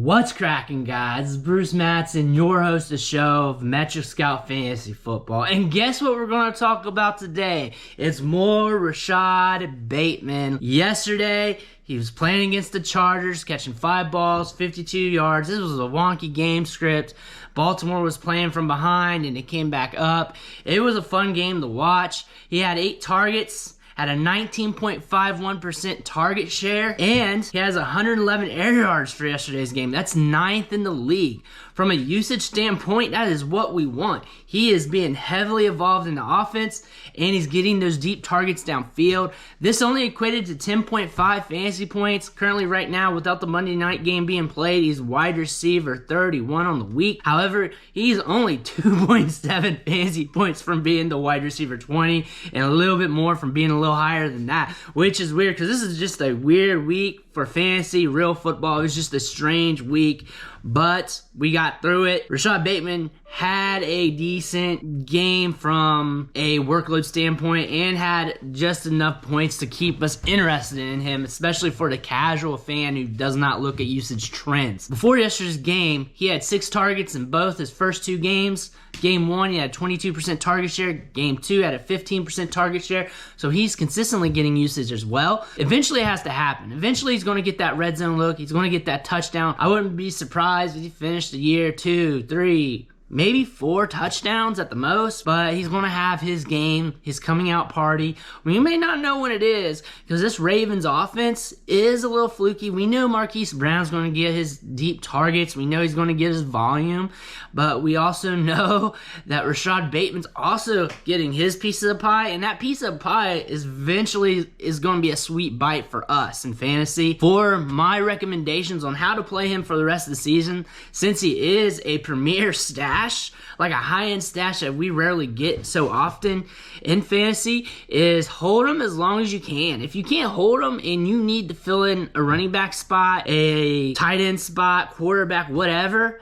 What's cracking, guys? It's Bruce Matson, your host of the show of Metro Scout Fantasy Football. And guess what we're going to talk about today? It's more Rashod Bateman. Yesterday, he was playing against the Chargers, catching 5 balls, 52 yards. This was a wonky game script. Baltimore was playing from behind, and it came back up. It was a fun game to watch. He had 8 targets. Had a 19.51% target share, and he has 111 air yards for yesterday's game. That's 9th in the league. From a usage standpoint, that is what we want. He is being heavily involved in the offense, and he's getting those deep targets downfield. This only equated to 10.5 fantasy points. Currently, right now, without the Monday night game being played, he's wide receiver 31 on the week. However, he's only 2.7 fantasy points from being the wide receiver 20, and a little bit more from being a little higher than that, which is weird because this is just a weird week for fantasy, real football. It was just a strange week, but we got through it. Rashod Bateman had a decent game from a workload standpoint and had just enough points to keep us interested in him, especially for the casual fan who does not look at usage trends. Before yesterday's game, he had 6 targets in both his first 2 games. Game 1, he had 22% target share. Game 2 had a 15% target share. So he's consistently getting usage as well. Eventually it has to happen. Eventually he's going to get that red zone look. He's going to get that touchdown. I wouldn't be surprised if he finished the year 2, 3, maybe 4 touchdowns at the most, but he's going to have his game, his coming out party. We may not know when it is because this Ravens offense is a little fluky. We know Marquise Brown's going to get his deep targets. We know he's going to get his volume, but we also know that Rashod Bateman's also getting his piece of the pie, and that piece of pie is eventually going to be a sweet bite for us in fantasy. For my recommendations on how to play him for the rest of the season, since he is a premier stash, like a high-end stash that we rarely get so often in fantasy, is hold him as long as you can. If you can't hold him and you need to fill in a running back spot, a tight end spot, quarterback, whatever,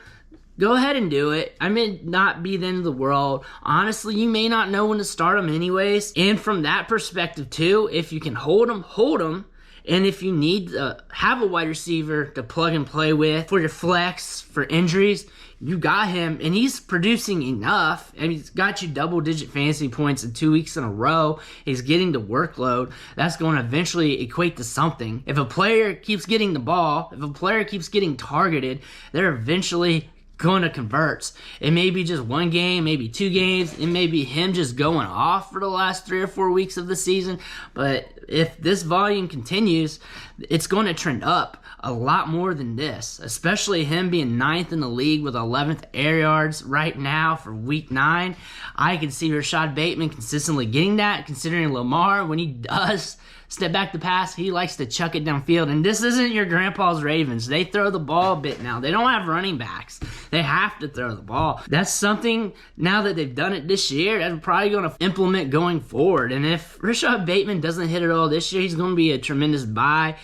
go ahead and do it. I may not be the end of the world. Honestly, you may not know when to start him anyways. And from that perspective too, if you can hold him, hold him. And if you need to have a wide receiver to plug and play with for your flex, for injuries, you got him, and he's producing enough. I mean, he's got you double-digit fantasy points in 2 weeks in a row. He's getting the workload. That's going to eventually equate to something. If a player keeps getting the ball, if a player keeps getting targeted, they're eventually going to convert. It may be just 1 game, maybe 2 games. It may be him just going off for the last 3 or 4 weeks of the season. But if this volume continues, it's going to trend up a lot more than this, especially him being 9th in the league with 11th air yards right now for week 9. I can see Rashod Bateman consistently getting that, considering Lamar, when he does step back to pass, he likes to chuck it downfield. And this isn't your grandpa's Ravens. They throw the ball a bit now. They don't have running backs. They have to throw the ball. That's something, now that they've done it this year, that's probably going to implement going forward. And if Rashod Bateman doesn't hit it all this year, he's going to be a tremendous buy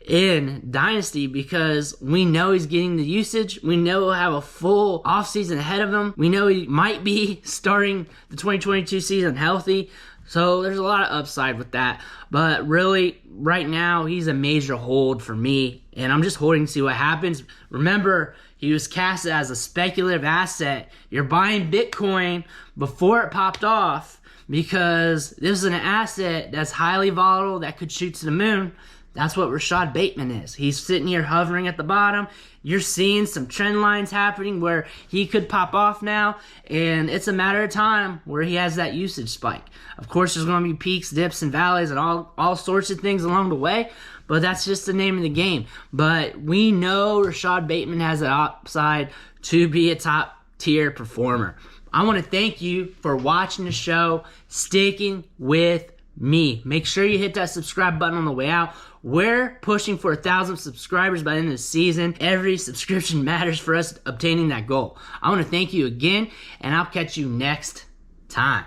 in Dynasty because we know he's getting the usage. We know he'll have a full offseason ahead of him. We know he might be starting the 2022 season healthy. So there's a lot of upside with that. But really, right now, he's a major hold for me. And I'm just holding to see what happens. Remember, he was cast as a speculative asset. You're buying Bitcoin before it popped off because this is an asset that's highly volatile that could shoot to the moon. That's what Rashod Bateman is. He's sitting here hovering at the bottom. You're seeing some trend lines happening where he could pop off now, and it's a matter of time where he has that usage spike. Of course, there's going to be peaks, dips, and valleys, and all sorts of things along the way, but that's just the name of the game. But we know Rashod Bateman has an upside to be a top-tier performer. I want to thank you for watching the show, sticking with me. Make sure you hit that subscribe button on the way out. We're pushing for 1,000 subscribers by the end of the season. Every subscription matters for us obtaining that goal. I want to thank you again, and I'll catch you next time.